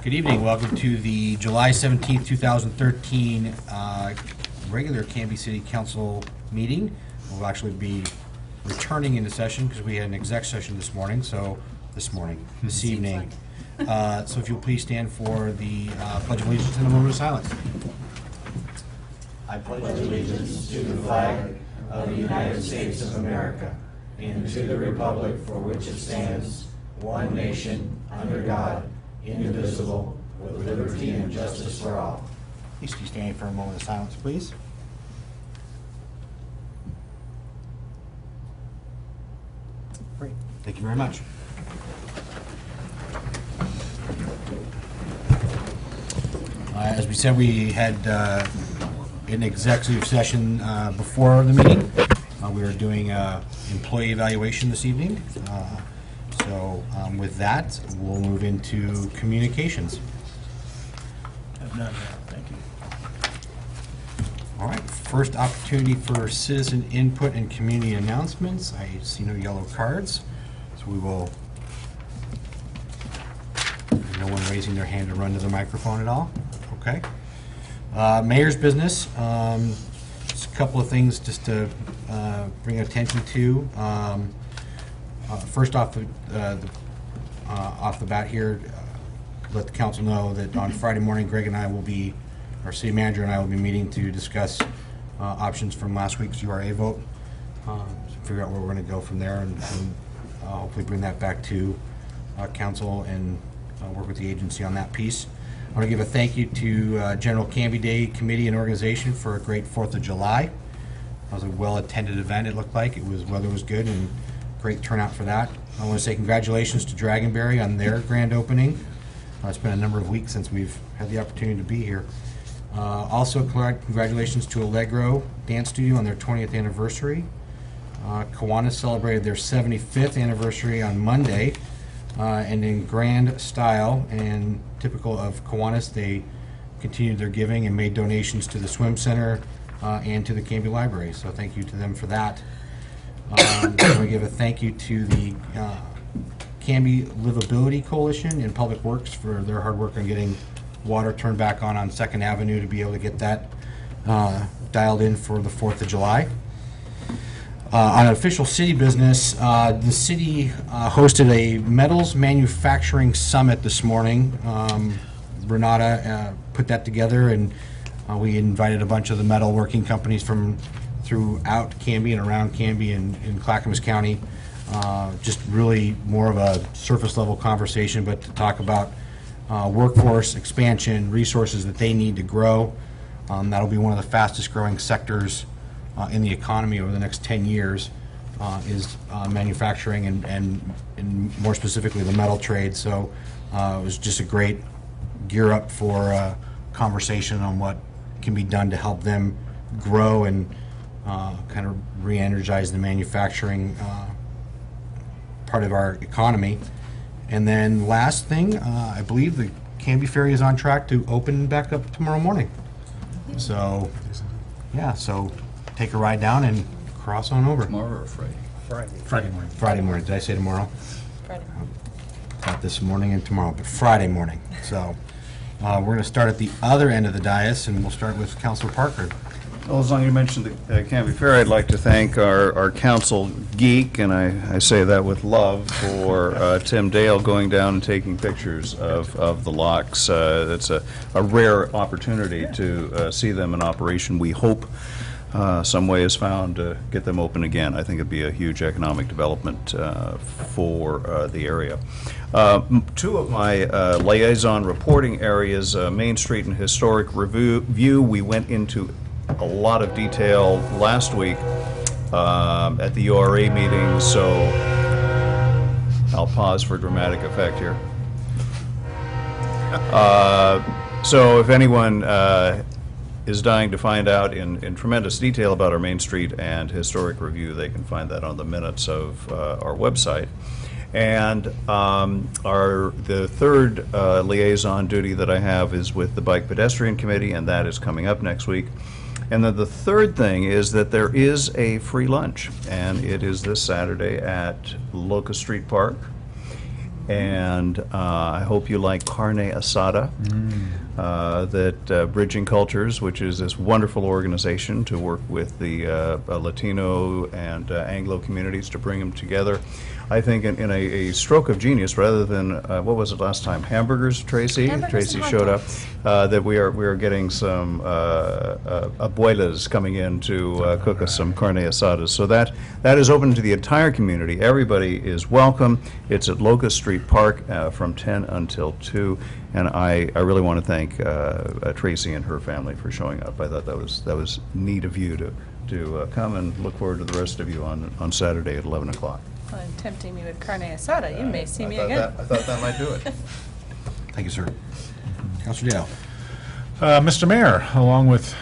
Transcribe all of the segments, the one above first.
Good evening. Welcome to the July 17th, 2013 regular Canby City Council meeting. We'll actually be returning into session because we had an exec session this evening. So if you'll please stand for the Pledge of Allegiance and a moment of silence. I pledge allegiance to the flag of the United States of America and to the republic for which it stands, one nation, under God, indivisible, with liberty and justice for all. Please be standing for a moment of silence, please. Great. Thank you very much. As we said, we had an executive session before the meeting. We were doing employee evaluation this evening. With that, we'll move into communications. Have none, thank you. All right, first opportunity for citizen input and community announcements. I see no yellow cards, so we will, no one raising their hand to run to the microphone at all. Okay. Mayor's business. Just a couple of things just to bring attention to. First off the bat here, let the council know that on Friday morning, Greg and I will be, our city manager and I will be meeting to discuss options from last week's URA vote, figure out where we're going to go from there, and hopefully bring that back to council and work with the agency on that piece. I want to give a thank you to General Canby Day Committee and Organization for a great 4th of July. It was a well-attended event, it looked like. Weather was good and great turnout for that. I want to say congratulations to Dragonberry on their grand opening. It's been a number of weeks since we've had the opportunity to be here. Also, congratulations to Allegro Dance Studio on their 20th anniversary. Kiwanis celebrated their 75th anniversary on Monday. And in grand style and typical of Kiwanis, they continued their giving and made donations to the swim center and to the Canby Library. So thank you to them for that. I want to give a thank you to the Canby Livability Coalition and Public Works for their hard work on getting water turned back on 2nd Avenue to be able to get that dialed in for the 4th of July. On official city business, the city hosted a metals manufacturing summit this morning. Renata put that together, and we invited a bunch of the metal working companies from throughout Canby and around Canby and in Clackamas County. Just really more of a surface level conversation, but to talk about workforce expansion, resources that they need to grow. That'll be one of the fastest growing sectors in the economy over the next 10 years is manufacturing and more specifically the metal trade. So it was just a great gear up for conversation on what can be done to help them grow and kind of re-energize the manufacturing part of our economy. And then last thing, I believe the Canby Ferry is on track to open back up tomorrow morning. So yeah, so take a ride down and cross on over. Tomorrow or Friday? Friday morning. Friday morning. Did I say tomorrow? Friday. Not this morning and tomorrow, but Friday morning. So we're going to start at the other end of the dais, and we'll start with Councilor Parker. Well, as long as you mentioned the Canby Fair, I'd like to thank our council geek, and I say that with love, for Tim Dale going down and taking pictures of the locks. It's a rare opportunity to see them in operation. We hope some way is found to get them open again. I think it'd be a huge economic development for the area. Two of my liaison reporting areas, Main Street and Historic Review, we went into a lot of detail last week at the URA meeting, so I'll pause for dramatic effect here. So if anyone is dying to find out in tremendous detail about our Main Street and Historic Review, they can find that on the minutes of our website. And the third liaison duty that I have is with the Bike Pedestrian Committee, and that is coming up next week. And then the third thing is that there is a free lunch, and it is this Saturday at Locust Street Park. And I hope you like carne asada, that Bridging Cultures, which is this wonderful organization to work with the Latino and Anglo communities to bring them together. I think in a stroke of genius, rather than, what was it last time, hamburgers, Tracy? Hamburgers Tracy and hot showed up. dogs. That we are getting some abuelas coming in to cook us some carne asadas. So that is open to the entire community. Everybody is welcome. It's at Locust Street Park from 10 until 2. And I really want to thank Tracy and her family for showing up. I thought that was neat of you to come, and look forward to the rest of you on Saturday at 11 o'clock. Well, and tempting me with carne asada, you may see me again. I thought that might do it. Thank you, sir. Councilor Dale. Mr. Mayor, along with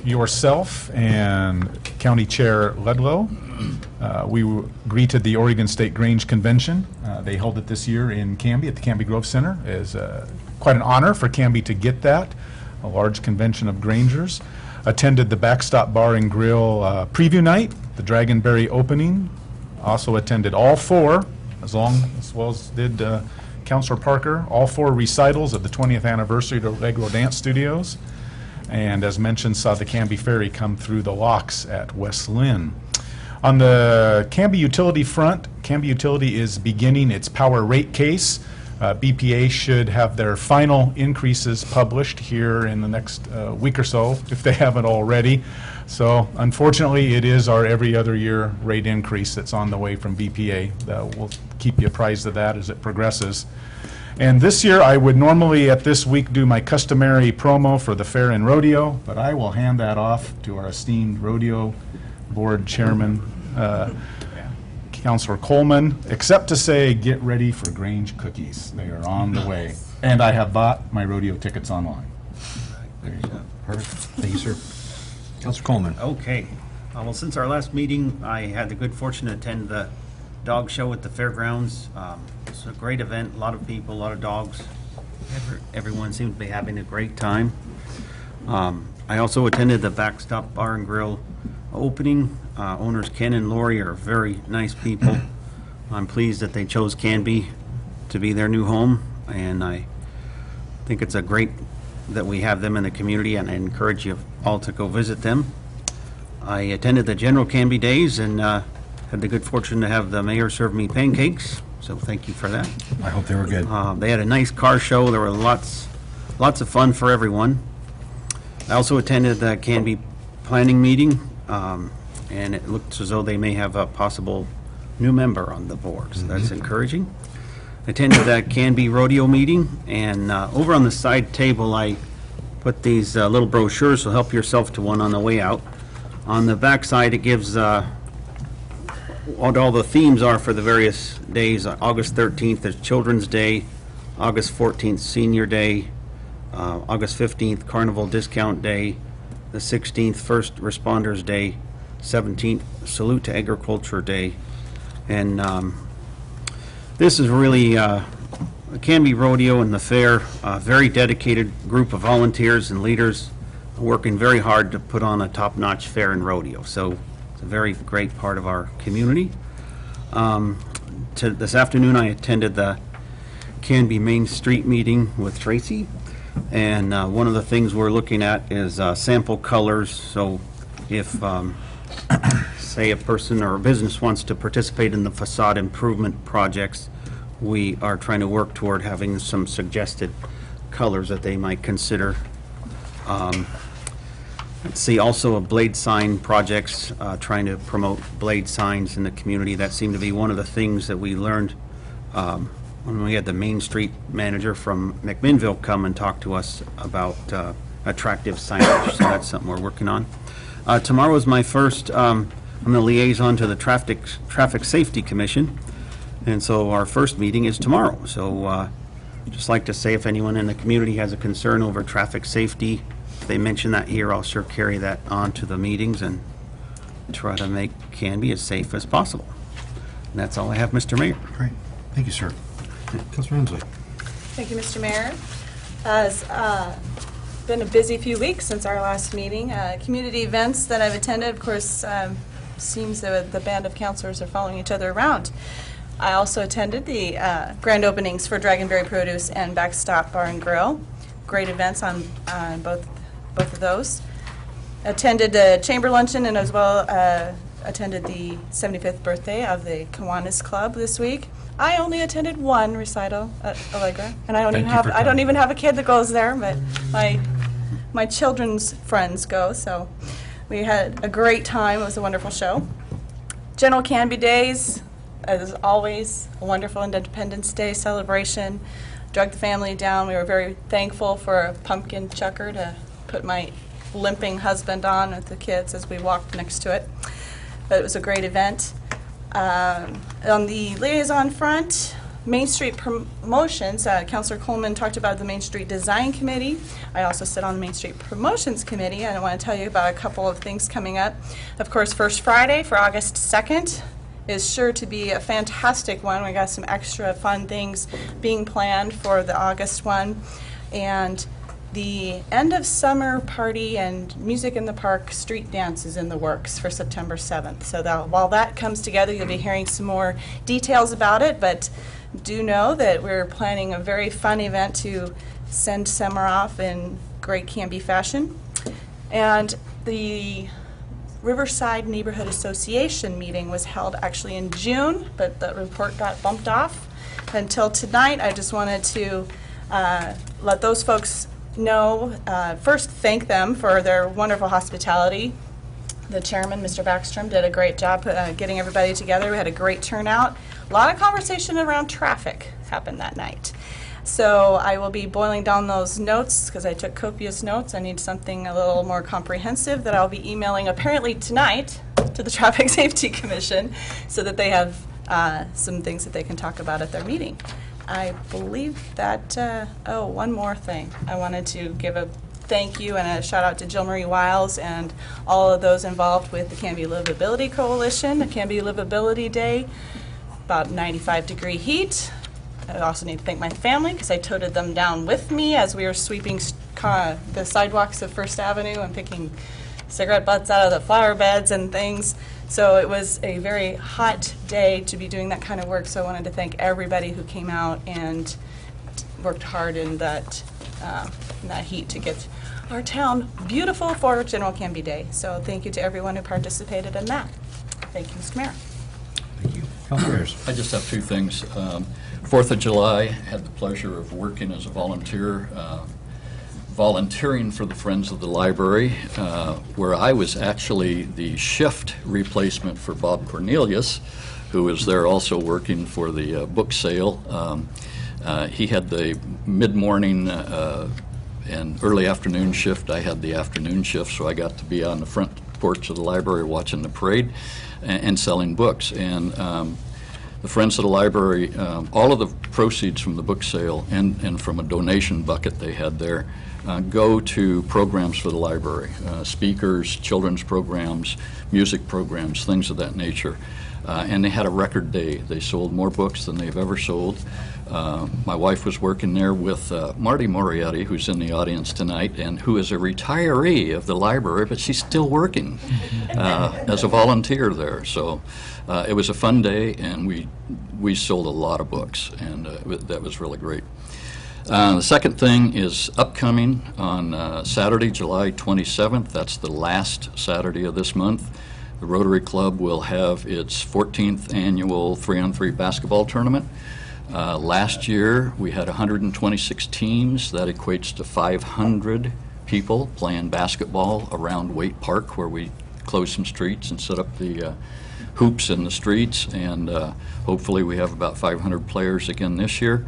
yourself and County Chair Ludlow, we greeted the Oregon State Grange Convention. They held it this year in Canby at the Canby Grove Center. It is quite an honor for Canby to get that, a large convention of Grangers. Attended the Backstop Bar and Grill preview night, the Dragonberry opening. Also attended all four, as well as did Councilor Parker, all four recitals of the 20th anniversary of Allegro Dance Studios. And as mentioned, saw the Canby Ferry come through the locks at West Lynn. On the Canby Utility front, Canby Utility is beginning its power rate case. BPA should have their final increases published here in the next week or so, if they haven't already. So unfortunately, it is our every other year rate increase that's on the way from BPA. We'll keep you apprised of that as it progresses. And this year, I would normally at this week do my customary promo for the fair and rodeo, but I will hand that off to our esteemed rodeo board chairman, Councilor Coleman, except to say, get ready for Grange cookies. They are on the way. And I have bought my rodeo tickets online. There you go. Perfect. Thank you, sir. Councilor Coleman. Okay. Well, since our last meeting, I had the good fortune to attend the dog show at the fairgrounds. It's a great event, a lot of people, a lot of dogs. Everyone seemed to be having a great time. I also attended the Backstop Bar and Grill opening. Owners Ken and Lori are very nice people. I'm pleased that they chose Canby to be their new home, and I think it's a great that we have them in the community, and I encourage you all to go visit them. I attended the General Canby Days and had the good fortune to have the mayor serve me pancakes, so thank you for that. I hope they were good. They had a nice car show. There were lots of fun for everyone. I also attended the Canby planning meeting, and it looks as though they may have a possible new member on the board, so that's encouraging. Attended that Canby rodeo meeting, and over on the side table I put these little brochures, so help yourself to one on the way out. On the back side it gives what all the themes are for the various days. August 13th is Children's Day, August 14th Senior Day, August 15th Carnival Discount Day, the 16th First Responders Day, 17th Salute to Agriculture Day, and this is really Canby Rodeo and the fair, a very dedicated group of volunteers and leaders working very hard to put on a top-notch fair and rodeo. So it's a very great part of our community. This afternoon I attended the Canby Main Street meeting with Tracy, and one of the things we're looking at is sample colors. So if say a person or a business wants to participate in the facade improvement projects, we are trying to work toward having some suggested colors that they might consider. Let's see, also a blade sign projects, trying to promote blade signs in the community. That seemed to be one of the things that we learned when we had the Main Street manager from McMinnville come and talk to us about attractive signage. So that's something we're working on. Tomorrow is my first, I'm the liaison to the Traffic Safety Commission, and so our first meeting is tomorrow. So just like to say, if anyone in the community has a concern over traffic safety, if they mention that here, I'll sure carry that on to the meetings and try to make Canby as safe as possible. And that's all I have, Mr. Mayor. Great. Thank you, sir. Councilor Hensley. Thank you, Mr. Mayor. It's been a busy few weeks since our last meeting. Community events that I've attended, of course, seems that the band of counselors are following each other around. I also attended the grand openings for Dragonberry Produce and Backstop Bar and Grill. Great events on both of those. Attended the chamber luncheon and as well attended the 75th birthday of the Kiwanis Club this week. I only attended one recital at Allegra, and I don't even have a kid that goes there, but my children's friends go. So we had a great time. It was a wonderful show. General Canby Days, as always, a wonderful Independence Day celebration. Drug the family down. We were very thankful for a pumpkin chucker to put my limping husband on with the kids as we walked next to it. But it was a great event. On the liaison front, Main Street Promotions, Councilor Coleman talked about the Main Street Design Committee. I also sit on the Main Street Promotions Committee, and I want to tell you about a couple of things coming up. Of course, First Friday for August 2nd is sure to be a fantastic one. We got some extra fun things being planned for the August one. And the end of summer party and music in the park street dance is in the works for September 7th. So while that comes together, you'll be hearing some more details about it, but do know that we're planning a very fun event to send summer off in great Canby fashion. And the Riverside Neighborhood Association meeting was held actually in June, but the report got bumped off until tonight. I just wanted to let those folks know, first thank them for their wonderful hospitality. The chairman, Mr. Backstrom, did a great job getting everybody together. We had a great turnout. A lot of conversation around traffic happened that night. So I will be boiling down those notes because I took copious notes. I need something a little more comprehensive that I'll be emailing apparently tonight to the Traffic Safety Commission so that they have some things that they can talk about at their meeting. I believe that, oh, one more thing. I wanted to give a thank you and a shout out to Jill Marie Wiles and all of those involved with the Canby Livability Coalition, the Canby Livability Day, about 95-degree heat. I also need to thank my family because I toted them down with me as we were sweeping the sidewalks of First Avenue and picking cigarette butts out of the flower beds and things. So it was a very hot day to be doing that kind of work, so I wanted to thank everybody who came out and worked hard in that heat to get our town beautiful for General Canby Day. So thank you to everyone who participated in that. Thank you, Mr. Mayor. Thank you. Councilors. I just have two things. 4th of July, had the pleasure of working as a volunteer, volunteering for the Friends of the Library, where I was actually the shift replacement for Bob Cornelius, who was there also working for the book sale. He had the mid-morning and early afternoon shift. I had the afternoon shift, so I got to be on the front porch of the library watching the parade and selling books. And the Friends of the Library, all of the proceeds from the book sale and from a donation bucket they had there go to programs for the library, speakers, children's programs, music programs, things of that nature. And they had a record day. They sold more books than they've ever sold. My wife was working there with Marty Moriarty, who's in the audience tonight, and who is a retiree of the library, but she's still working as a volunteer there. So it was a fun day, and we sold a lot of books, and that was really great. The second thing is upcoming on Saturday, July 27th. That's the last Saturday of this month. The Rotary Club will have its 14th annual 3-on-3 basketball tournament. Last year, we had 126 teams. That equates to 500 people playing basketball around Waite Park, where we closed some streets and set up the hoops in the streets. And hopefully we have about 500 players again this year.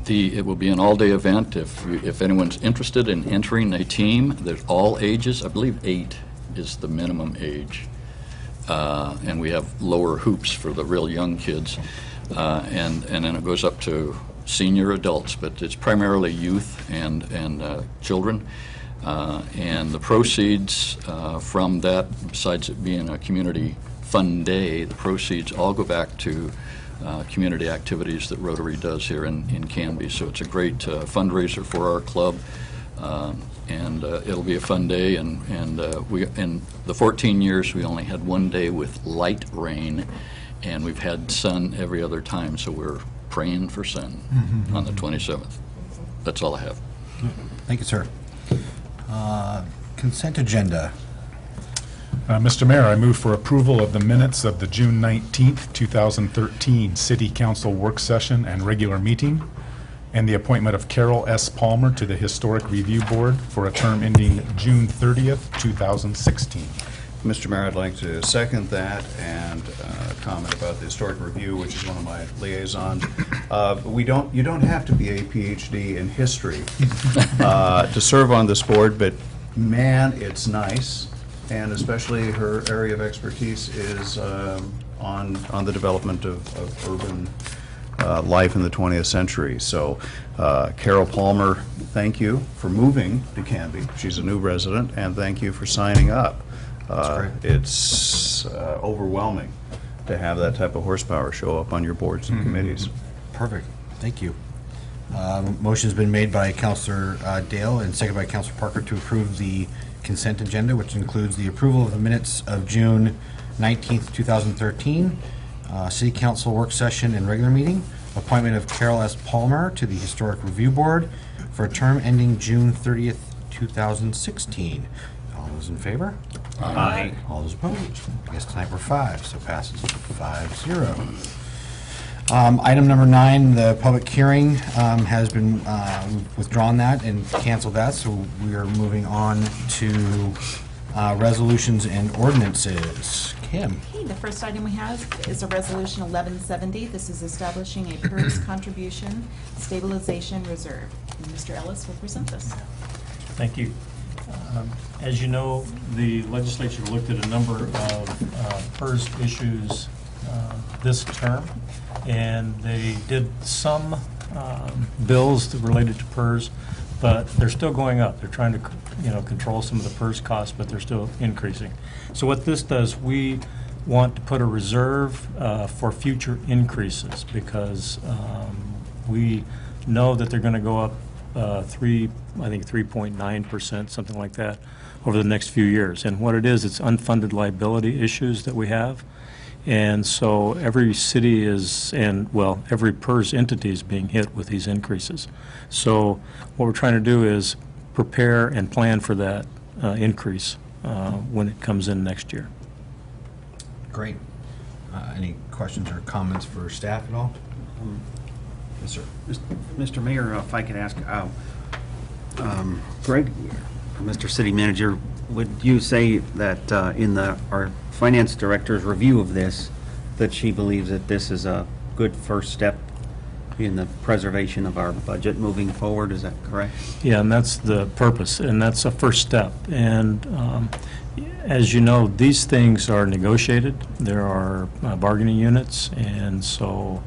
It will be an all-day event. If anyone's interested in entering a team, there's all ages. I believe 8 is the minimum age. And we have lower hoops for the real young kids. And then it goes up to senior adults, but it's primarily youth and children. And the proceeds from that, besides it being a community fun day, the proceeds all go back to community activities that Rotary does here in Canby. So it's a great fundraiser for our club, and it'll be a fun day. And we, in the 14 years, we only had one day with light rain, and we've had sun every other time, so we're praying for sun on the 27th. That's all I have. Thank you, sir. Consent agenda. Mr. Mayor, I move for approval of the minutes of the June 19th, 2013 City Council work session and regular meeting, and the appointment of Carol S. Palmer to the Historic Review Board for a term ending June 30th, 2016. Mr. Mayor, I'd like to second that and comment about the Historic Review, which is one of my liaisons. You don't have to be a PhD in history to serve on this board, but man, it's nice. And especially her area of expertise is on the development of urban life in the 20th century. So Carol Palmer, thank you for moving to Canby. She's a new resident, and thank you for signing up. It's overwhelming to have that type of horsepower show up on your boards and committees. Perfect. Thank you. Motion's been made by Councilor Dale and seconded by Councilor Parker to approve the consent agenda, which includes the approval of the minutes of June 19th, 2013, City Council work session and regular meeting, appointment of Carol S. Palmer to the Historic Review Board for a term ending June 30th, 2016. All those in favor? Aye. All those opposed? I guess tonight we're 5, so passes 5-0. Item number 9, the public hearing has been, we've withdrawn that and canceled that, so we are moving on to resolutions and ordinances. Kim? Okay, the first item we have is a resolution 1170. This is establishing a PERS contribution stabilization reserve. And Mr. Ellis will present this. Thank you. As you know, the legislature looked at a number of PERS issues this term, and they did some bills that related to PERS, but they're still going up. They're trying to, control some of the PERS costs, but they're still increasing. So what this does, we want to put a reserve for future increases, because we know that they're going to go up 3.9%, something like that, over the next few years. And what it is, it's unfunded liability issues that we have. And so every city is, every PERS entity is being hit with these increases. So what we're trying to do is prepare and plan for that increase when it comes in next year. Great. Any questions or comments for staff at all? Yes, sir. Mr. Mayor, if I could ask, Greg, Mr. City Manager, would you say that in our finance director's review of this, that she believes that this is a good first step in the preservation of our budget moving forward? Is that correct? Yeah, and that's the purpose, and that's a first step. And as you know, these things are negotiated. There are bargaining units, and so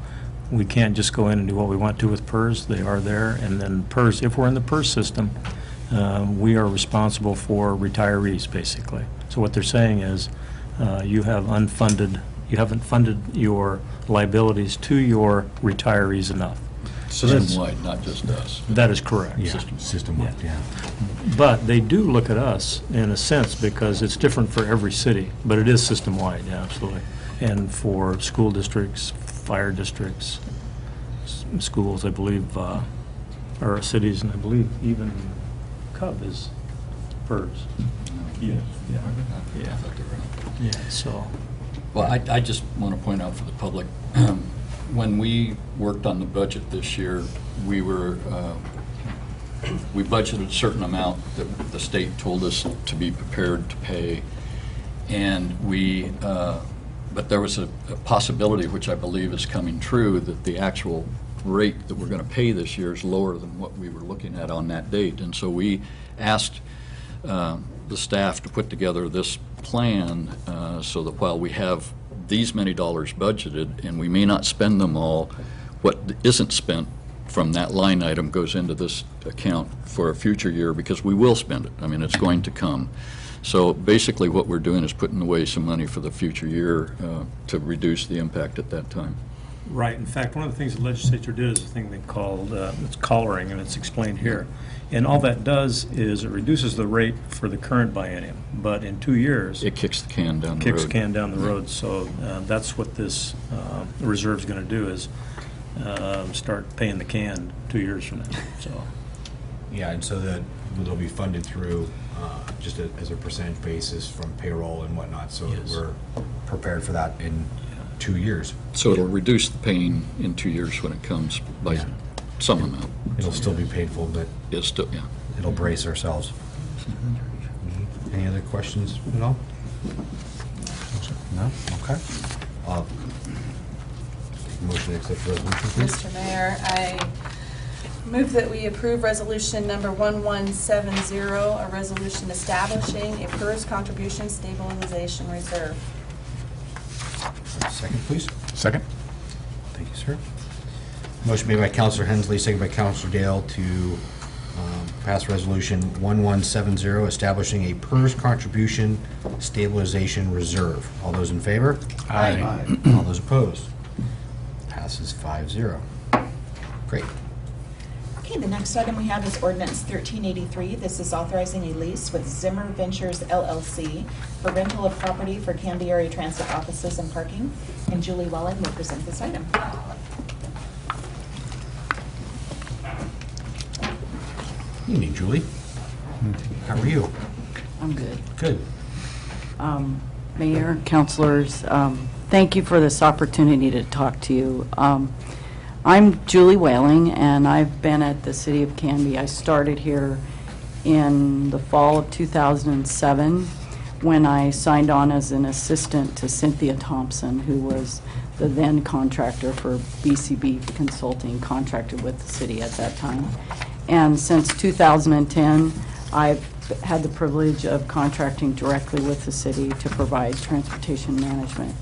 we can't just go in and do what we want to with PERS. They are there, and then PERS, if we're in the PERS system, we are responsible for retirees, basically. So what they're saying is, you haven't funded your liabilities to your retirees enough. System-wide, not just us. That is correct. Yeah, system-wide, yeah. But they do look at us in a sense, because it's different for every city, but it is system-wide, yeah, absolutely. And for school districts, fire districts, schools, I believe, or cities, and I believe even Cub is PERS. Yeah, so. Well, I just want to point out for the public, when we worked on the budget this year, we budgeted a certain amount that the state told us to be prepared to pay, and but there was a possibility, which I believe is coming true, that the actual rate that we're going to pay this year is lower than what we were looking at on that date. And so we asked the staff to put together this plan so that while we have these many dollars budgeted and we may not spend them all, what isn't spent from that line item goes into this account for a future year, because we will spend it. I mean, it's going to come. So basically what we're doing is putting away some money for the future year to reduce the impact at that time. Right. In fact, one of the things the legislature did is a thing they called, it's collaring, and it's explained here. And all that does is it reduces the rate for the current biennium, but in 2 years, It kicks the can down the road. kicks the can down the road. So that's what this reserve's going to do, is start paying the can 2 years from now. So, Yeah, and so that they'll be funded through just as a percentage basis from payroll and whatnot, so Yes. we're prepared for that in 2 years. So it'll reduce the pain in 2 years when it comes by Yeah. some amount. It'll still be painful, but It's still, yeah. it'll brace ourselves. Mhm. Any other questions at all? No? Okay. Motion to accept the resolution, please. Mr. Mayor, I move that we approve resolution number 1170, a resolution establishing a PERS contribution stabilization reserve. Second, please. Second? Thank you, sir. Motion made by Counselor Hensley, seconded by Counselor Dale to pass resolution 1170, establishing a PERS contribution stabilization reserve. All those in favor? Aye. All those opposed? Passes 5-0. Great. Okay, the next item we have is ordinance 1383. This is authorizing a lease with Zimmer Ventures LLC for rental of property for Canby Area Transit offices and parking. And Julie Welling will present this item. Evening, Julie. How are you? I'm good. Good. Mayor, councilors, thank you for this opportunity to talk to you. I'm Julie Whaling, and I've been at the City of Canby. I started here in the fall of 2007 when I signed on as an assistant to Cynthia Thompson, who was the then contractor for BCB Consulting, contracted with the city at that time. And since 2010, I've had the privilege of contracting directly with the city to provide transportation management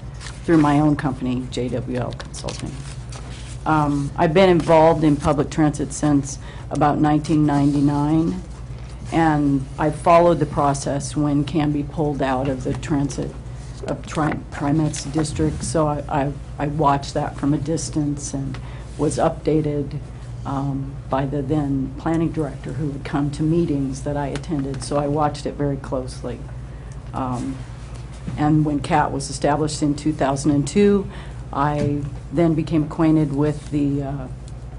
through my own company, JWL Consulting. I've been involved in public transit since about 1999, and I followed the process when Canby pulled out of the transit of TriMet's district, so I watched that from a distance and was updated by the then planning director, who would come to meetings that I attended, so I watched it very closely. And when CAT was established in 2002, I then became acquainted with the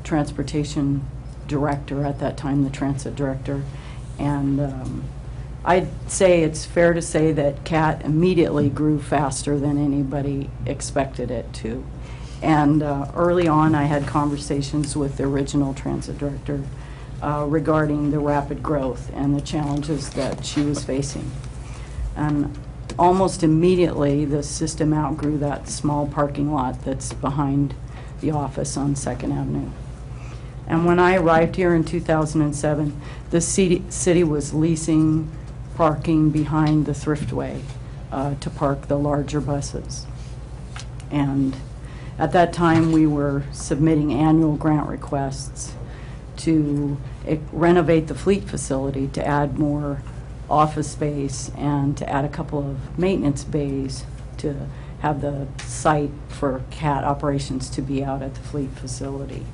transportation director at that time, the transit director, and I'd say it's fair to say that CAT immediately grew faster than anybody expected it to. And early on, I had conversations with the original transit director regarding the rapid growth and the challenges that she was facing. And almost immediately, the system outgrew that small parking lot that's behind the office on 2nd Avenue. And when I arrived here in 2007, the city was leasing parking behind the Thriftway to park the larger buses. And at that time, we were submitting annual grant requests to renovate the fleet facility, to add more office space, and to add a couple of maintenance bays to have the site for CAT operations to be out at the fleet facility.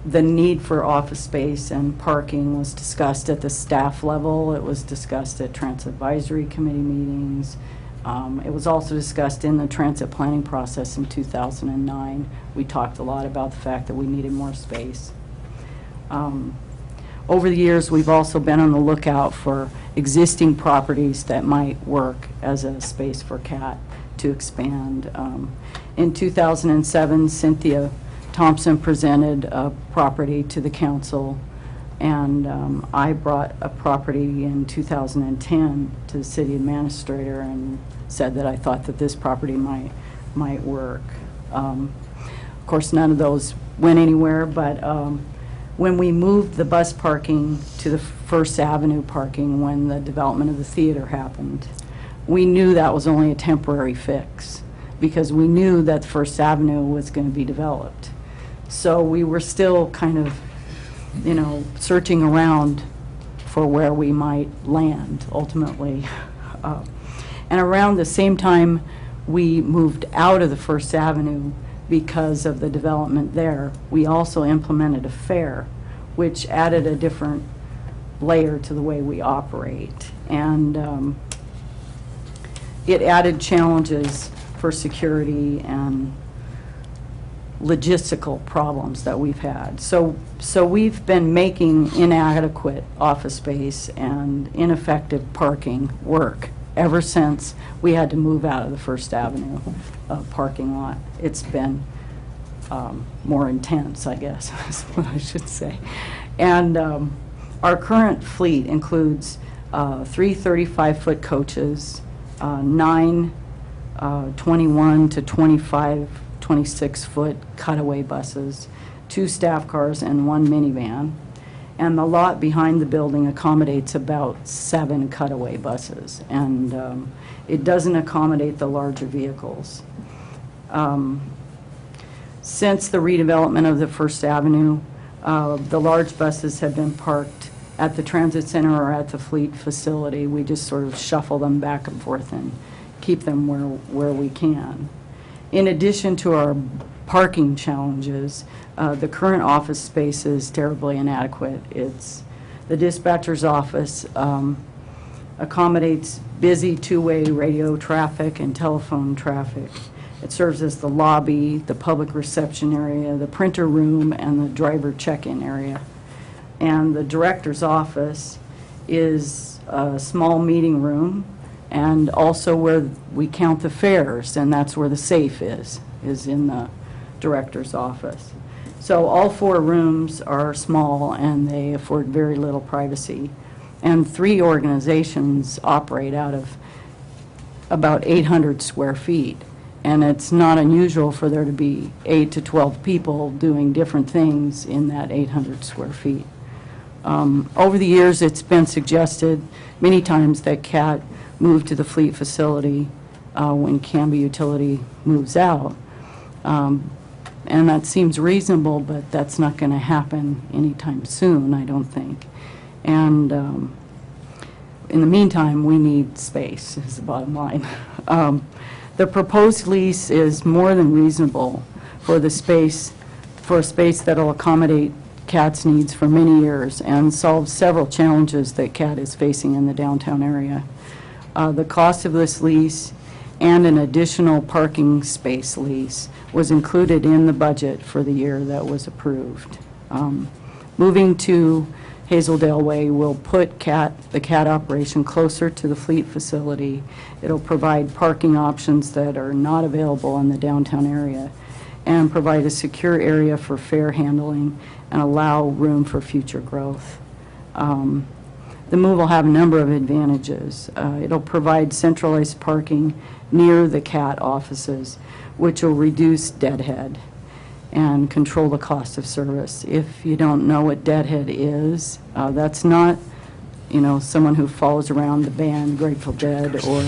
The need for office space and parking was discussed at the staff level. It was discussed at Transit Advisory Committee meetings. It was also discussed in the transit planning process in 2009. We talked a lot about the fact that we needed more space. Over the years, we've also been on the lookout for existing properties that might work as a space for CAT to expand. In 2007, Cynthia Thompson presented a property to the council, and I brought a property in 2010 to the city administrator and said that I thought that this property might work. Of course, none of those went anywhere, but when we moved the bus parking to the First Avenue parking when the development of the theater happened, we knew that was only a temporary fix because we knew that First Avenue was going to be developed. So we were still kind of, searching around for where we might land ultimately. And around the same time we moved out of the First Avenue because of the development there, we also implemented a fare, which added a different layer to the way we operate. And it added challenges for security and logistical problems that we've had. So we've been making inadequate office space and ineffective parking work ever since we had to move out of the First Avenue parking lot. It's been more intense, I guess, is what I should say. And our current fleet includes 3 35-foot coaches, 9 21 to 26-foot cutaway buses, 2 staff cars, and 1 minivan. And the lot behind the building accommodates about 7 cutaway buses, and it doesn't accommodate the larger vehicles. Since the redevelopment of the First Avenue, the large buses have been parked at the transit center or at the fleet facility. We just sort of shuffle them back and forth and keep them where we can. In addition to our parking challenges, the current office space is terribly inadequate. It's the dispatcher's office accommodates busy two-way radio traffic and telephone traffic. It serves as the lobby, the public reception area, the printer room, and the driver check-in area. And the director's office is a small meeting room, and also where we count the fares, and that's where the safe is in the director's office. So all 4 rooms are small, and they afford very little privacy. And 3 organizations operate out of about 800 square feet. And it's not unusual for there to be 8 to 12 people doing different things in that 800 square feet. Over the years, it's been suggested many times that CAT move to the fleet facility when Canby Utility moves out. And that seems reasonable, but that's not going to happen anytime soon, I don't think. And in the meantime, we need space, is the bottom line. The proposed lease is more than reasonable for a space that will accommodate CAT's needs for many years and solve several challenges that CAT is facing in the downtown area. The cost of this lease and an additional parking space lease was included in the budget for the year that was approved. Moving to Hazeldale Way will put the CAT operation closer to the fleet facility. It'll provide parking options that are not available in the downtown area and provide a secure area for fare handling and allow room for future growth. The move will have a number of advantages. It'll provide centralized parking near the CAT offices, which will reduce deadhead and control the cost of service. If you don't know what deadhead is, that's not, someone who follows around the band Grateful Dead or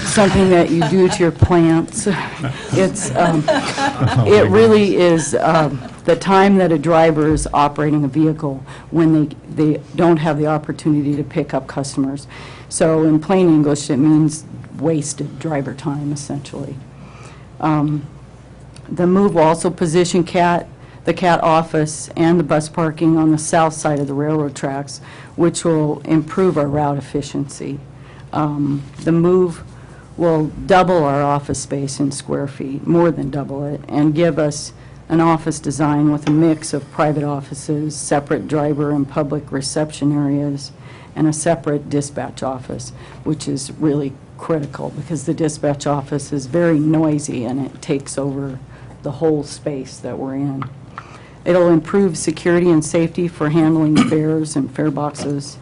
something that you do to your plants. It really is the time that a driver is operating a vehicle when they don't have the opportunity to pick up customers. So in plain English, it means wasted driver time, essentially. The move will also position the CAT office and the bus parking on the south side of the railroad tracks, which will improve our route efficiency. The move will double our office space in square feet, more than double it, and give us an office design with a mix of private offices, separate driver and public reception areas, and a separate dispatch office, which is really critical because the dispatch office is very noisy and it takes over the whole space that we're in. It'll improve security and safety for handling fares and fare boxes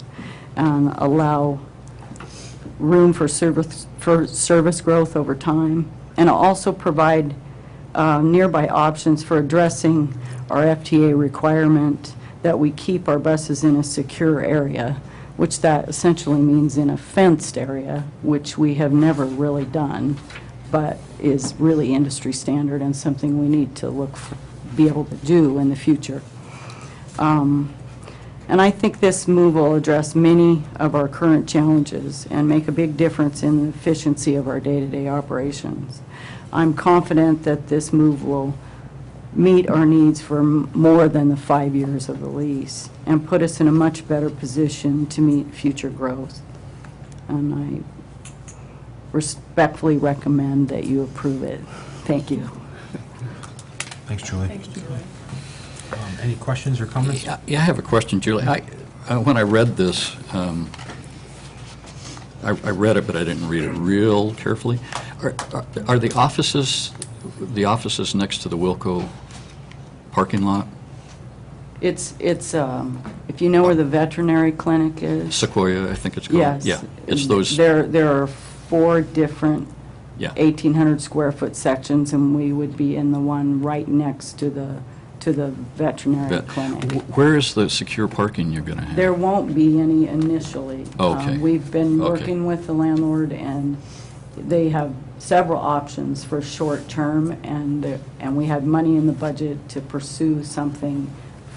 and allow room for service growth over time, and also provide nearby options for addressing our FTA requirement that we keep our buses in a secure area, which that essentially means in a fenced area, which we have never really done, but is really industry standard and something we need to be able to do in the future. And And I think this move will address many of our current challenges and make a big difference in the efficiency of our day-to-day operations. I'm confident that this move will meet our needs for more than the 5 years of the lease and put us in a much better position to meet future growth. And I respectfully recommend that you approve it. Thank you. Thanks, Julie. Any questions or comments? Yeah, I have a question, Julie. When I read this, I read it, but I didn't read it real carefully. Are the offices next to the Wilco parking lot? It's if you know where the veterinary clinic is. Sequoia, I think it's called. Yes. Yeah, it's those. There are 4 different Yeah. 1,800 square foot sections, and we would be in the one right next to the veterinary Vet- clinic. Where is the secure parking you're going to have? There won't be any initially. Okay. We've been Okay. working with the landlord, and they have several options for short-term, and we have money in the budget to pursue something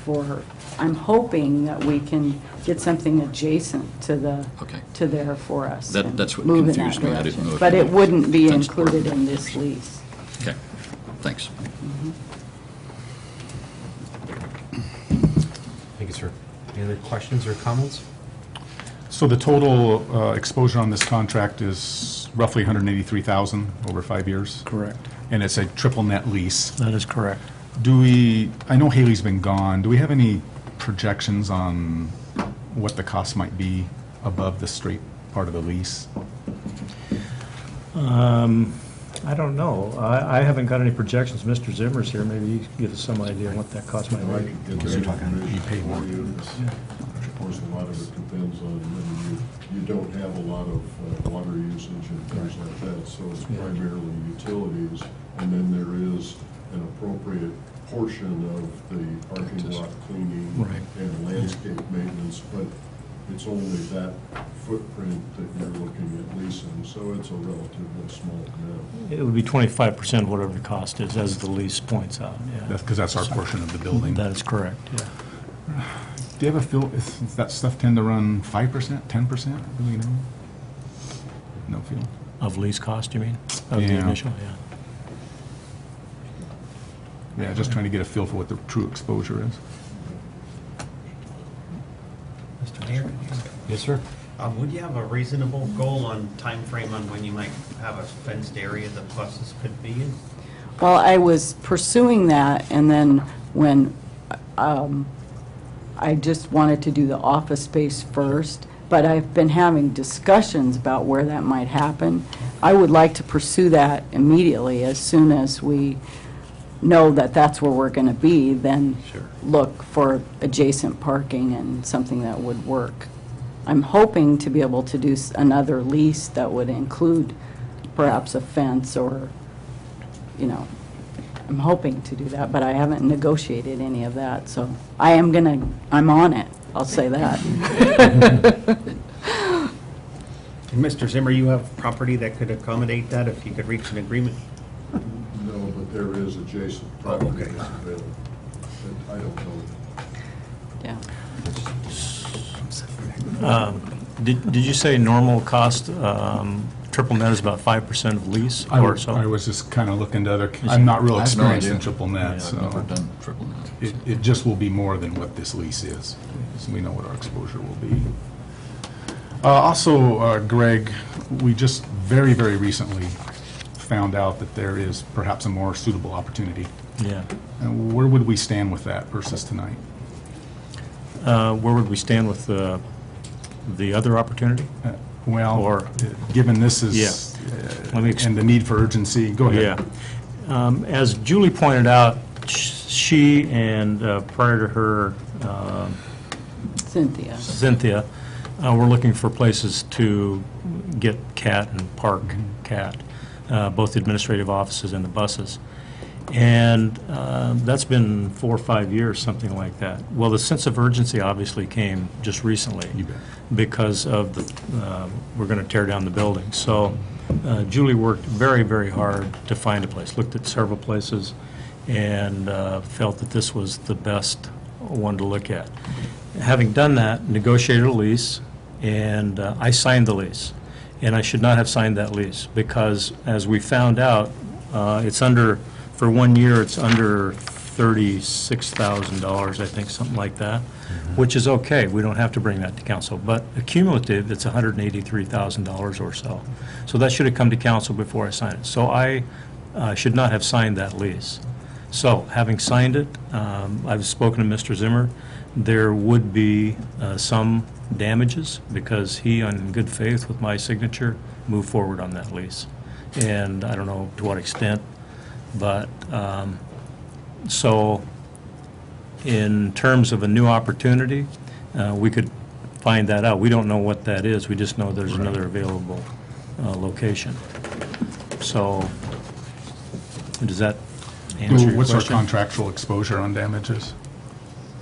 for, I'm hoping that we can get something adjacent to Okay. there for us. and That's what move in confused that me. I didn't direction. know if But you it had wouldn't be fenced included parking. in this lease. Okay, thanks. Thank you, sir. Any other questions or comments? So the total exposure on this contract is roughly $183,000 over 5 years? Correct. And it's a triple net lease. That is correct. I know Haley's been gone, do we have any projections on what the cost might be above the straight part of the lease? I don't know. I haven't got any projections. Mr. Zimmer's here. Maybe he can give us some idea what that cost might be. You pay more. Of course, a lot of it depends on, you don't have a lot of water usage and things like that, so it's primarily utilities. And then there is an appropriate portion of the parking lot cleaning Right. and landscape maintenance, but it's only that footprint that you're looking at leasing, so it's a relatively small amount. It would be 25% of whatever the cost is, as the lease points out, yeah. That's because that's our portion of the building. That is correct, yeah. Do you have a feel, does that stuff tend to run 5%, 10%? Do we know? No feel? Of lease cost, you mean? Of the Yeah. initial, yeah. Yeah, just trying to get a feel for what the true exposure is. Mr. Mayor? Yes, sir. Would you have a reasonable goal on time frame on when you might have a fenced area that buses could be in? Well, I was pursuing that, and then when I just wanted to do the office space first, but I've been having discussions about where that might happen. I would like to pursue that immediately as soon as we know that that's where we're going to be, then look for adjacent parking and something that would work. I'm hoping to be able to do another lease that would include perhaps a fence or, I'm hoping to do that, but I haven't negotiated any of that, so I'm on it, I'll say that. Mr. Zimmer, you have property that could accommodate that if you could reach an agreement? No, but there is adjacent property that's available. But I don't know. Yeah. Did you say normal cost, triple net is about 5% of lease or so? I was just kind of looking to other, I'm not real I have no experienced idea. in triple net, I've so never done triple net. it just will be more than what this lease is. So we know what our exposure will be. Also, Greg, we just very, very recently found out that there is perhaps a more suitable opportunity. Yeah. And where would we stand with that versus tonight? Where would we stand with the other opportunity? Well, Or- given this is, Yeah. Let me and the need for urgency, go ahead. Yeah. As Julie pointed out, she and prior to her, Cynthia, were looking for places to get CAT and park CAT, both the administrative offices and the buses. And that's been 4 or 5 years, something like that. Well, the sense of urgency obviously came just recently You bet. because of we're going to tear down the building. So Julie worked very, very hard to find a place, looked at several places, and felt that this was the best wanted to look at. Having done that, negotiated a lease, and I signed the lease. And I should not have signed that lease, because as we found out, it's under, for 1 year, it's under $36,000, I think, something like that, which is okay. We don't have to bring that to council. But accumulative, it's $183,000 or so. So that should have come to council before I signed it. So I should not have signed that lease. So, having signed it, I've spoken to Mr. Zimmer. There would be some damages, because he, in good faith with my signature, moved forward on that lease. And I don't know to what extent, but, so, in terms of a new opportunity, we could find that out. We don't know what that is, we just know there's another available location. So, does that answer your What's our question? contractual exposure on damages?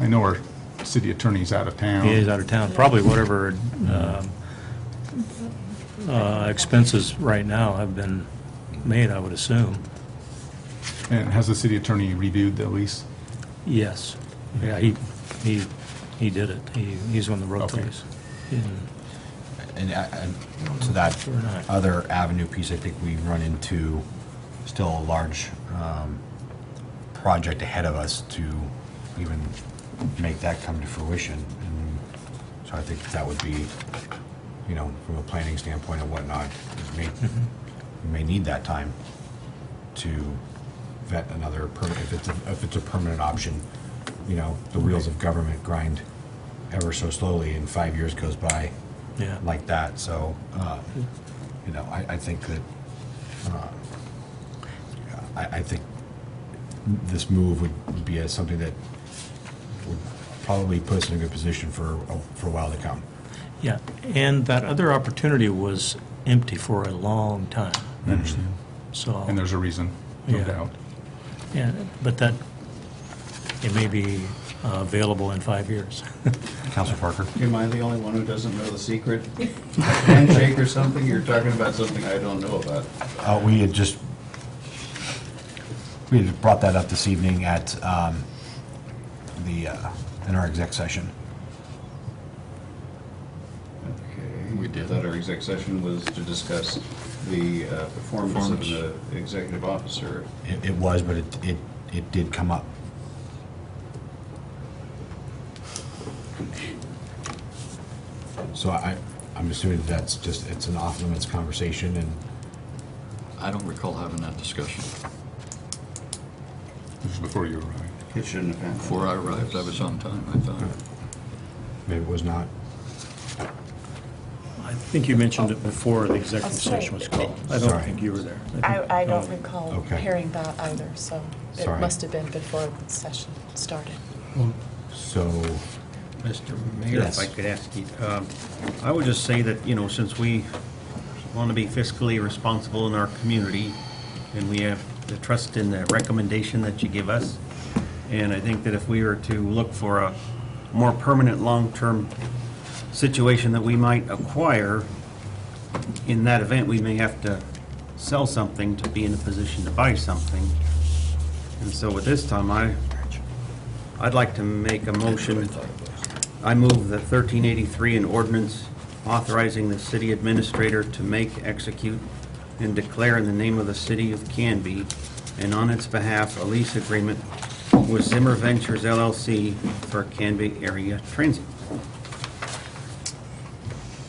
I know our city attorney's out of town. He is out of town, probably whatever expenses right now have been made, I would assume. And has the city attorney reviewed the lease? Yes. Yeah, he did it. He's the one that wrote the Okay. lease. And to that Sure not. other avenue piece, I think we run into still a large project ahead of us to even make that come to fruition. And so I think that would be, you know, from a planning standpoint and whatnot, we may need that time to vet another permit. If it's a permanent option, you know, the wheels of government grind ever so slowly, and 5 years goes by Yeah. like that. So, you know, I think that I think this move would be something that would probably put us in a good position for a while to come. Yeah, and that other opportunity was empty for a long time. I understand. So, And there's a reason, no Yeah. doubt. yeah, but that, it may be available in 5 years. Councilor Parker? Am I the only one who doesn't know the secret? Handshake or something? You're talking about something I don't know about. We had brought that up this evening at in our exec session. Okay. We did. I thought our exec session was to discuss the performance of the executive officer. It was, but it did come up. So I'm assuming that's just, it's an off-limits conversation, and I don't recall having that discussion. This is before you arrived. It shouldn't have happened. Before I arrived, I was on time, I thought. maybe it was not. I think you mentioned it before the executive sorry. session was called. I don't Sorry. think you were there. think- I don't oh, recall Okay. hearing that either, so it Sorry. must have been before the session started. So, Mr. Mayor, Yes. if I could ask you, I would just say that, you know, since we want to be fiscally responsible in our community, and we have the trust in the recommendation that you give us, and I think that if we were to look for a more permanent, long-term situation that we might acquire, in that event, we may have to sell something to be in a position to buy something. And so at this time, I'd like to make a motion. I move that 1383, an ordinance authorizing the city administrator to make, execute, and declare in the name of the city of Canby, and on its behalf, a lease agreement with Zimmer Ventures LLC for Canby area transit.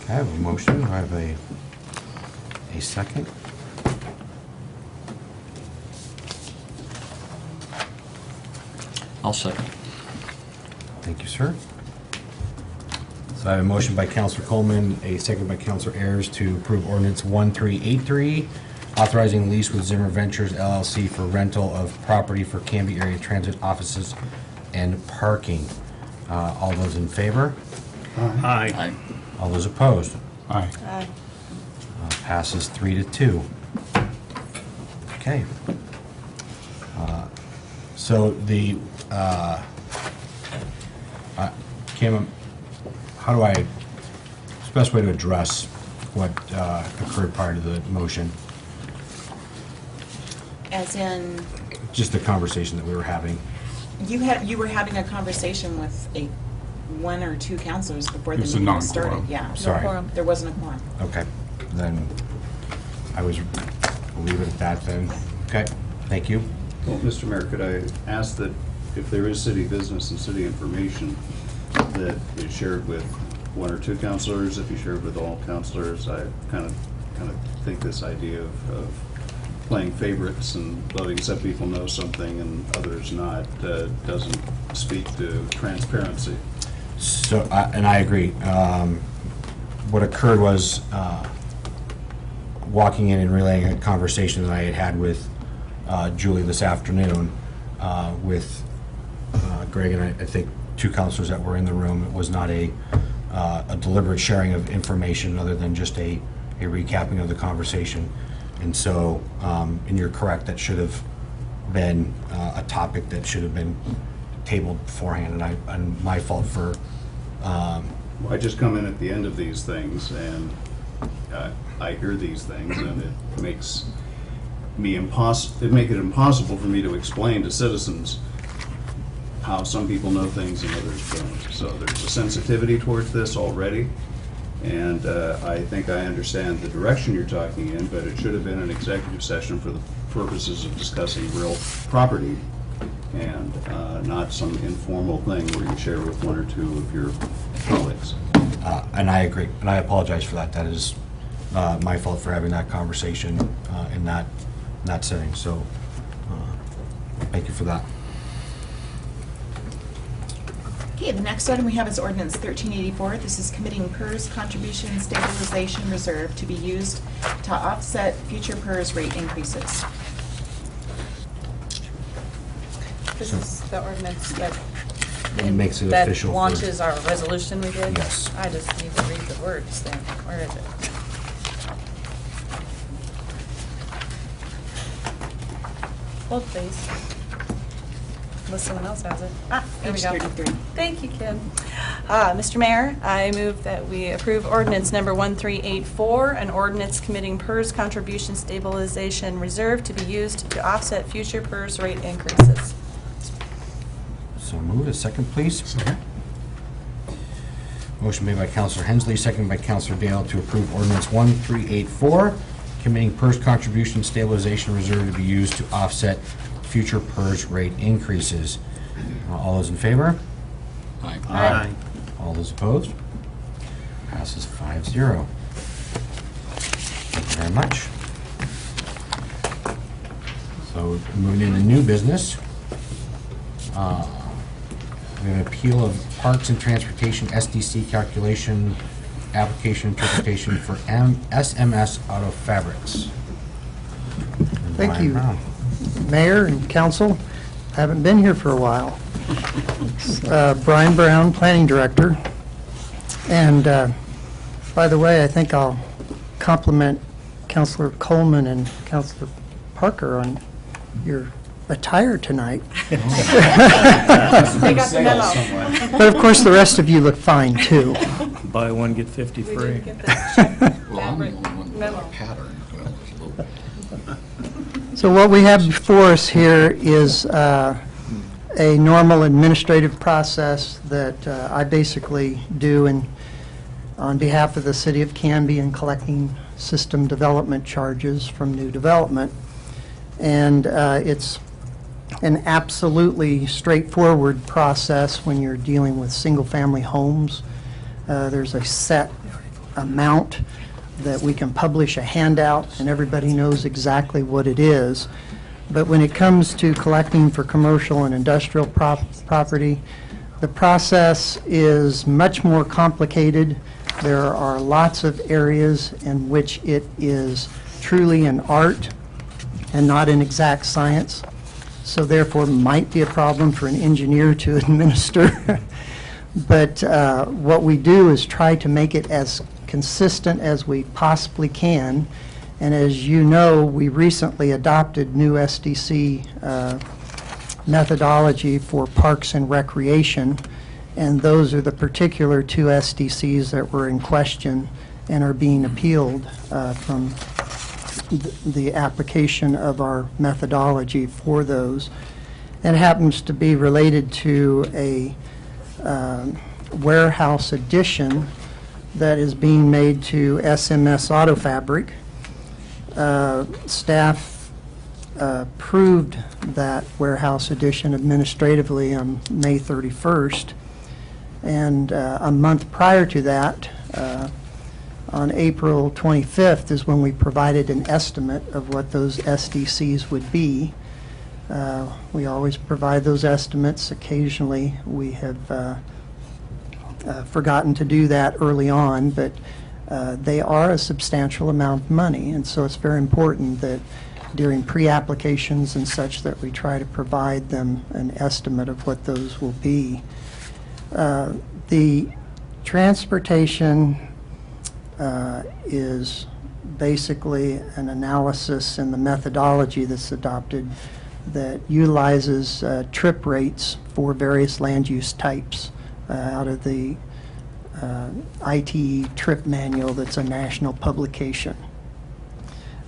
I have a motion, I have a second. I'll second. Thank you, sir. So I have a motion by Councilor Coleman, a second by Councilor Ayers to approve ordinance 1383, authorizing lease with Zimmer Ventures LLC for rental of property for Canby area transit offices and parking. All those in favor? Aye. Aye. All those opposed? Aye. Passes 3-2. Okay. So the, Kim, how do I, what's the best way to address what occurred prior to the motion? As in, Just the conversation that we were having. You were having a conversation with one or two counselors before the It was a meeting was started. non-quorum. Yeah. Sorry. quorum. There wasn't a quorum. Okay, then we'll leave it at that then. Okay, thank you. Well, Mr. Mayor, could I ask that if there is city business and city information, that is shared with one or two counselors, if you shared with all counselors? I kind of think this idea of playing favorites and letting some people know something and others not doesn't speak to transparency. So, and I agree. What occurred was walking in and relaying a conversation that I had with Julie this afternoon with Greg and I think two counselors that were in the room. It was not a deliberate sharing of information other than just a recapping of the conversation. And so, and you're correct, that should have been a topic that should have been tabled beforehand, and my fault for. I just come in at the end of these things, and I hear these things, and it makes it impossible for me to explain to citizens how some people know things and others don't. So there's a sensitivity towards this already, and I think I understand the direction you're talking in, but it should have been an executive session for the purposes of discussing real property, and not some informal thing where you share with one or two of your colleagues. And I agree, and I apologize for that. That is my fault for having that conversation in that setting. So, thank you for that. Okay, the next item we have is ordinance 1384. This is committing PERS contribution stabilization reserve to be used to offset future PERS rate increases. This is the ordinance that. It makes it that official for- launches our resolution we did? Yes. I just need to read the words then. Where is it? Hold please. Unless someone else has it. There we Page go. 33. Thank you, Kim. Mr. Mayor, I move that we approve ordinance number 1384, an ordinance committing PERS contribution stabilization reserve to be used to offset future PERS rate increases. So move. A second, please. Motion made by Councilor Hensley, seconded by Councilor Dale to approve ordinance 1384, committing PERS contribution stabilization reserve to be used to offset future PERS rate increases. All those in favor? Aye. Aye. All those opposed? Passes 5-0. Thank you very much. So moving into new business. We have an appeal of Parks and Transportation SDC calculation application interpretation for SMS Auto Fabrics. Thank Brian you. Brown. Mayor and council, I haven't been here for a while. Brian Brown, Planning Director. And by the way, I think I'll compliment Councilor Coleman and Councilor Parker on your attire tonight. They got the memo. But of course, the rest of you look fine, too. Buy one, get 50 We free. didn't get the check Well, I'm the fabric only one with memo. a pattern. Well, it's a little bit. So what we have before us here is a normal administrative process that I basically do on behalf of the City of Canby in collecting system development charges from new development. And it's an absolutely straightforward process when you're dealing with single-family homes. There's a set amount that we can publish a handout and everybody knows exactly what it is. But when it comes to collecting for commercial and industrial property, the process is much more complicated. There are lots of areas in which it is truly an art and not an exact science, so therefore might be a problem for an engineer to administer. But what we do is try to make it as consistent as we possibly can. And as you know, we recently adopted new SDC methodology for parks and recreation, and those are the particular two SDCs that were in question and are being appealed from the application of our methodology for those. and happens to be related to a warehouse addition that is being made to SMS Auto Fabric. Staff approved that warehouse addition administratively on May 31st, and a month prior to that, on April 25th, is when we provided an estimate of what those SDCs would be. We always provide those estimates. Occasionally, we have forgotten to do that early on, but they are a substantial amount of money, and so it's very important that during pre-applications and such that we try to provide them an estimate of what those will be. The transportation is basically an analysis in the methodology that's adopted that utilizes trip rates for various land use types out of the ITE trip manual that's a national publication.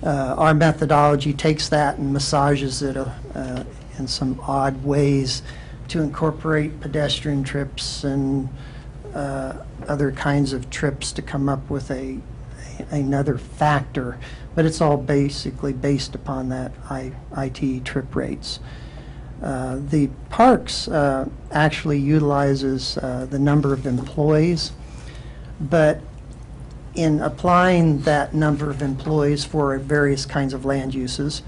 Our methodology takes that and massages it in some odd ways to incorporate pedestrian trips and other kinds of trips to come up with another factor, but it's all basically based upon that ITE trip rates. The parks actually utilizes the number of employees, but in applying that number of employees for various kinds of land uses,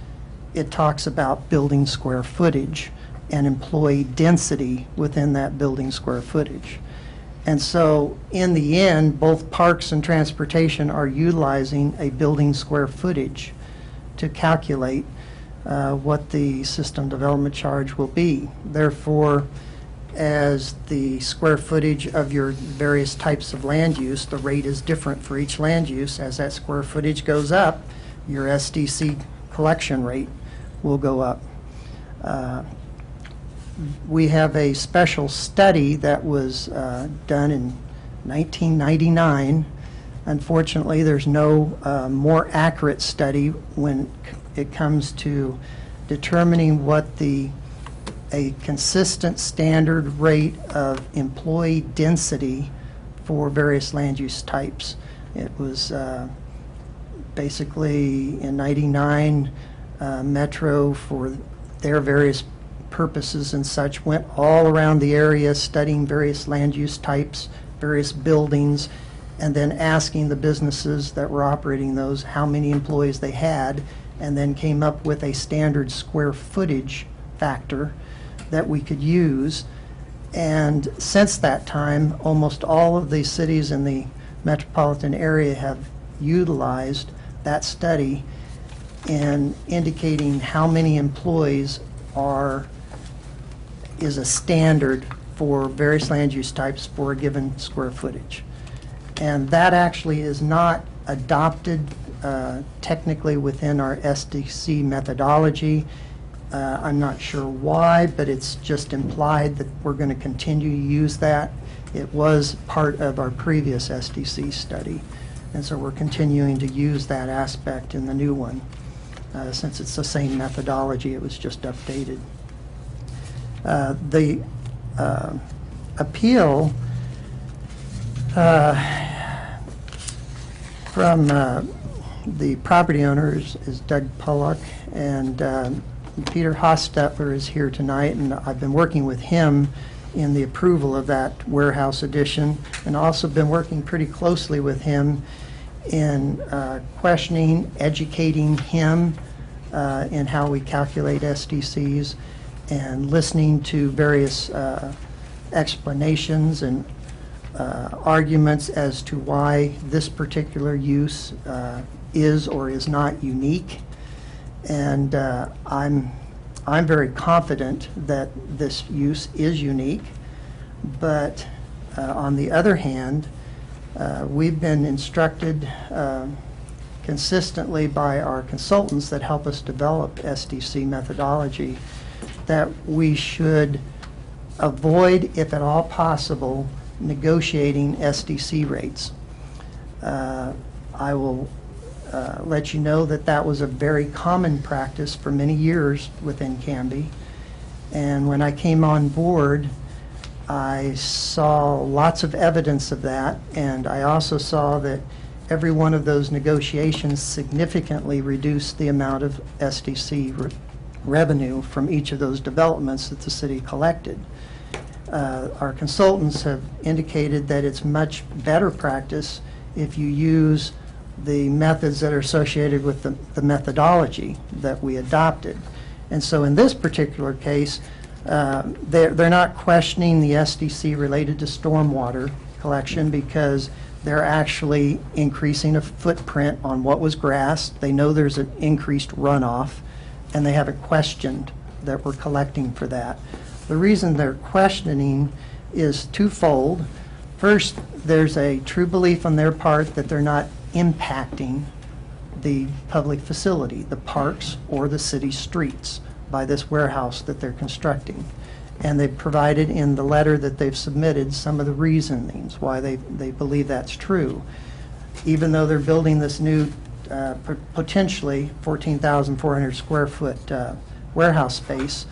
it talks about building square footage and employee density within that building square footage. And so in the end, both parks and transportation are utilizing a building square footage to calculate what the system development charge will be. Therefore, as the square footage of your various types of land use, the rate is different for each land use. As that square footage goes up, your SDC collection rate will go up. We have a special study that was done in 1999. Unfortunately, there's no more accurate study when it comes to determining what a consistent standard rate of employee density for various land use types. It was basically in 99, Metro, for their various purposes and such, went all around the area studying various land use types, various buildings, and then asking the businesses that were operating those how many employees they had, and then came up with a standard square footage factor that we could use. And since that time, almost all of the cities in the metropolitan area have utilized that study in indicating how many employees is a standard for various land use types for a given square footage. And that actually is not adopted technically within our SDC methodology. I'm not sure why, but it's just implied that we're going to continue to use that. It was part of our previous SDC study, and so we're continuing to use that aspect in the new one. Since it's the same methodology, it was just updated. The appeal from the property owners is Doug Pollock, and Peter Hostetler is here tonight, and I've been working with him in the approval of that warehouse addition, and also been working pretty closely with him in questioning, educating him in how we calculate SDCs, and listening to various explanations and arguments as to why this particular use is or is not unique. And I'm very confident that this use is unique, but on the other hand, we've been instructed consistently by our consultants that help us develop SDC methodology that we should avoid, if at all possible, negotiating SDC rates. I will let you know that that was a very common practice for many years within Canby, And when I came on board, I saw lots of evidence of that, and I also saw that every one of those negotiations significantly reduced the amount of SDC revenue from each of those developments that the city collected. Our consultants have indicated that it's much better practice if you use the methods that are associated with the methodology that we adopted. And so in this particular case, they're not questioning the SDC related to stormwater collection because they're actually increasing a footprint on what was grassed. They know there's an increased runoff, and they haven't questioned that we're collecting for that. The reason they're questioning is twofold. First, there's a true belief on their part that they're not impacting the public facility, the parks or the city streets, by this warehouse that they're constructing. And they've provided in the letter that they've submitted some of the reasonings why they believe that's true. Even though they're building this new, potentially 14,400 square foot warehouse space,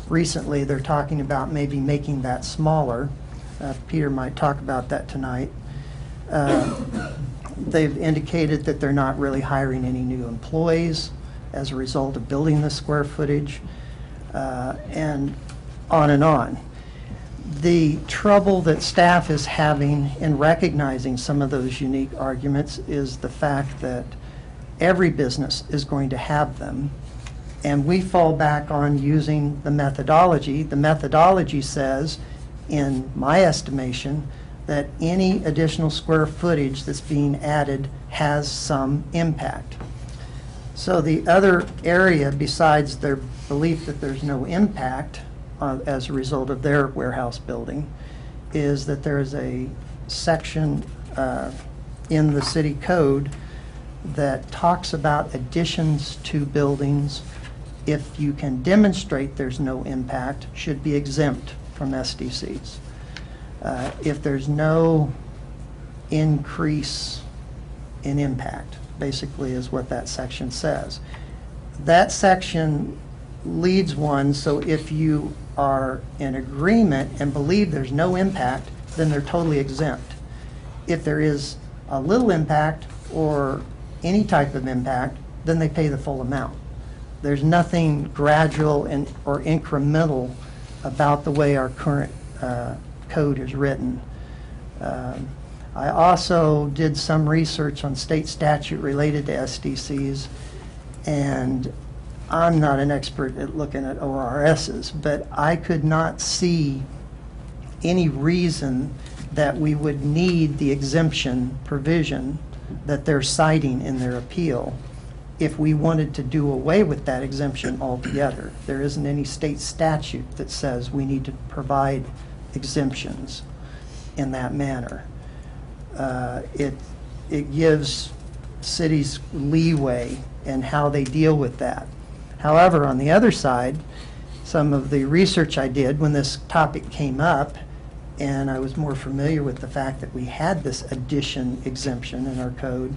recently they're talking about maybe making that smaller. Peter might talk about that tonight. They've indicated that they're not really hiring any new employees as a result of building the square footage, and on and on. The trouble that staff is having in recognizing some of those unique arguments is the fact that every business is going to have them, and we fall back on using the methodology. The methodology says, in my estimation, that any additional square footage that's being added has some impact. So the other area, besides their belief that there's no impact as a result of their warehouse building, is that there is a section in the city code that talks about additions to buildings, if you can demonstrate there's no impact, should be exempt from SDCs. If there's no increase in impact, basically is what that section says. That section leads one, so if you are in agreement and believe there's no impact, then they're totally exempt. If there is a little impact or any type of impact, then they pay the full amount. There's nothing gradual or incremental about the way our current code is written. I also did some research on state statute related to SDCs, and I'm not an expert at looking at ORSs, but I could not see any reason that we would need the exemption provision that they're citing in their appeal if we wanted to do away with that exemption altogether. There isn't any state statute that says we need to provide exemptions in that manner. It gives cities leeway in how they deal with that. However, on the other side, some of the research I did when this topic came up, and I was more familiar with the fact that we had this addition exemption in our code,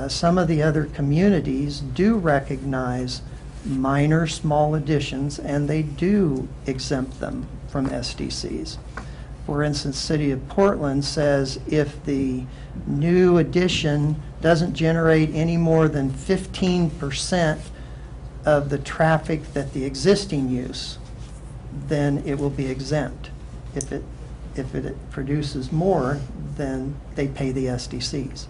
some of the other communities do recognize minor, small additions, and they do exempt them from SDCs. For instance, City of Portland says if the new addition doesn't generate any more than 15% of the traffic that the existing use, then it will be exempt. If it produces more, then they pay the SDCs.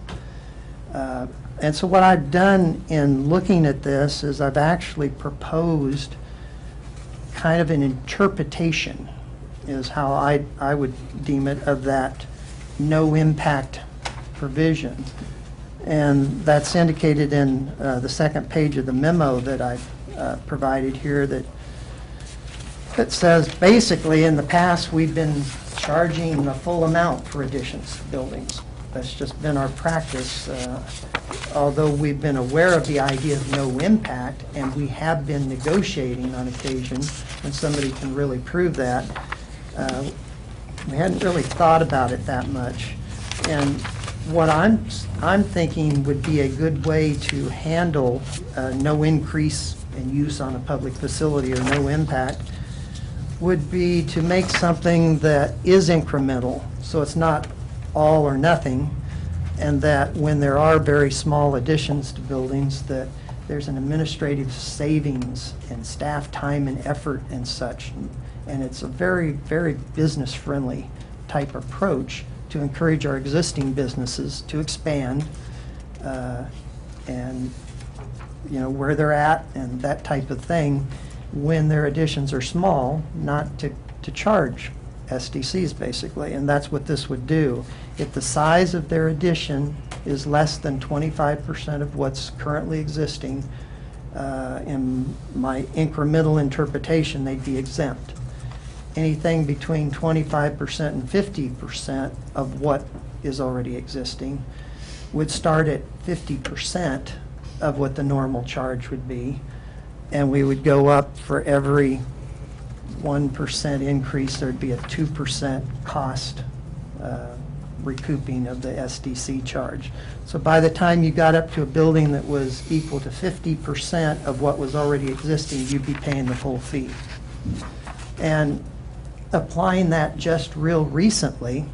And so what I've done in looking at this is I've actually proposed kind of an interpretation, is how I would deem it, of that no impact provision. And that's indicated in the second page of the memo that I've provided here, that says basically in the past we've been charging the full amount for additions to buildings. That's just been our practice, although we've been aware of the idea of no impact, and we have been negotiating on occasion when somebody can really prove that. We hadn't really thought about it that much. And what I'm thinking would be a good way to handle no increase in use on a public facility or no impact would be to make something that is incremental, so it's not all or nothing, and that when there are very small additions to buildings, that there's an administrative savings and staff time and effort and such. And it's a very, very business-friendly type approach to encourage our existing businesses to expand and, you know, where they're at and that type of thing when their additions are small, not to charge SDCs basically. And that's what this would do. If the size of their addition is less than 25% of what's currently existing, in my incremental interpretation, they'd be exempt. Anything between 25% and 50% of what is already existing would start at 50% of what the normal charge would be, and we would go up for every 1% increase, there'd be a 2% cost recouping of the SDC charge. So by the time you got up to a building that was equal to 50% of what was already existing, you'd be paying the full fee. And applying that just real recently,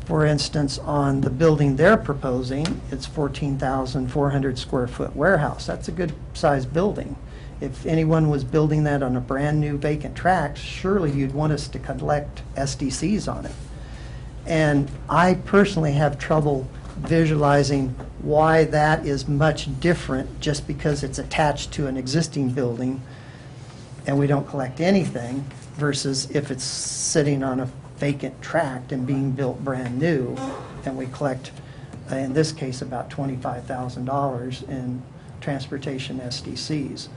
for instance, on the building they're proposing, it's 14,400 square foot warehouse. That's a good sized building. If anyone was building that on a brand new vacant tract, surely you'd want us to collect SDCs on it. And I personally have trouble visualizing why that is much different just because it's attached to an existing building and we don't collect anything versus if it's sitting on a vacant tract and being built brand new and we collect, in this case, about $25,000 in transportation SDCs.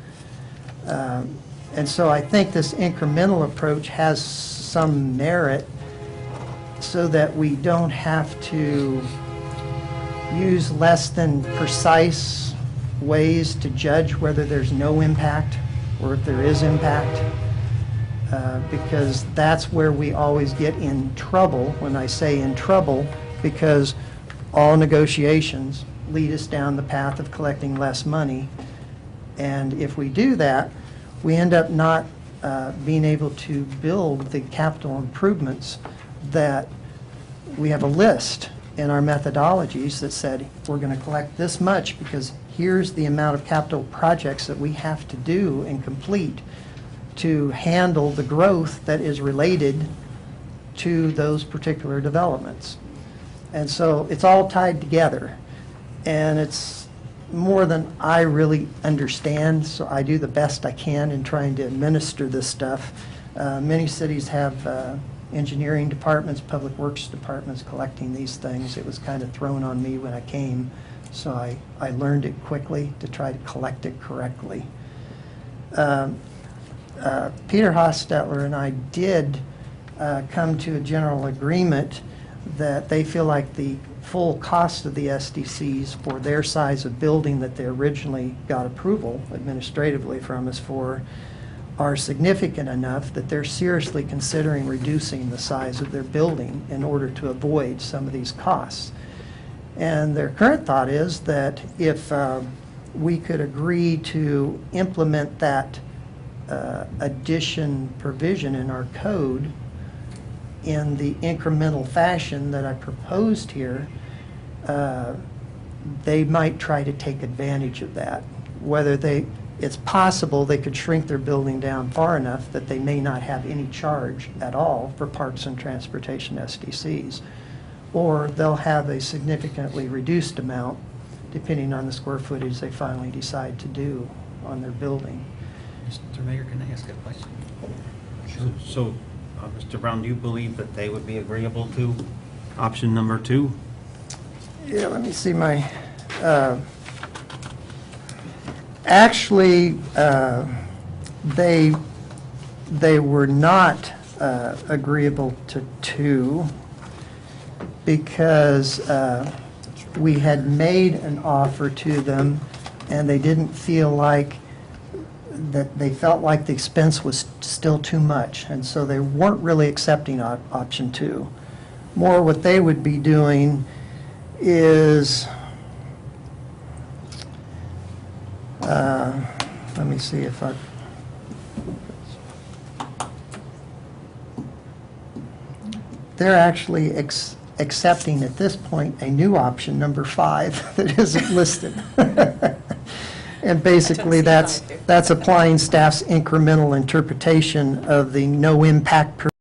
And so I think this incremental approach has some merit so that we don't have to use less than precise ways to judge whether there's no impact or if there is impact, because that's where we always get in trouble. When I say in trouble, because all negotiations lead us down the path of collecting less money. And if we do that, we end up not being able to build the capital improvements that we have a list in our methodologies that said we're going to collect this much because here's the amount of capital projects that we have to do and complete to handle the growth that is related to those particular developments. And so it's all tied together, and it's more than I really understand, so I do the best I can in trying to administer this stuff. Many cities have engineering departments, public works departments collecting these things. It was kind of thrown on me when I came, so I learned it quickly to try to collect it correctly. Peter Hostetler and I did come to a general agreement that they feel like the full cost of the SDCs for their size of building that they originally got approval administratively from us for are significant enough that they're seriously considering reducing the size of their building in order to avoid some of these costs. And their current thought is that if we could agree to implement that addition provision in our code in the incremental fashion that I proposed here, they might try to take advantage of that. Whether it's possible they could shrink their building down far enough that they may not have any charge at all for parks and transportation SDCs, or they'll have a significantly reduced amount depending on the square footage they finally decide to do on their building. Mr. Mayor, can I ask a question? So, Mr. Brown, do you believe that they would be agreeable to option number 2? Yeah, let me see my... Actually, they were not agreeable to 2 because we had made an offer to them and they didn't feel like that they felt like the expense was still too much, and so they weren't really accepting option 2. More what they would be doing is let me see if I they're actually accepting at this point a new option, number 5, that isn't listed. And basically, see that's, how I do. that's applying staff's incremental interpretation of the no impact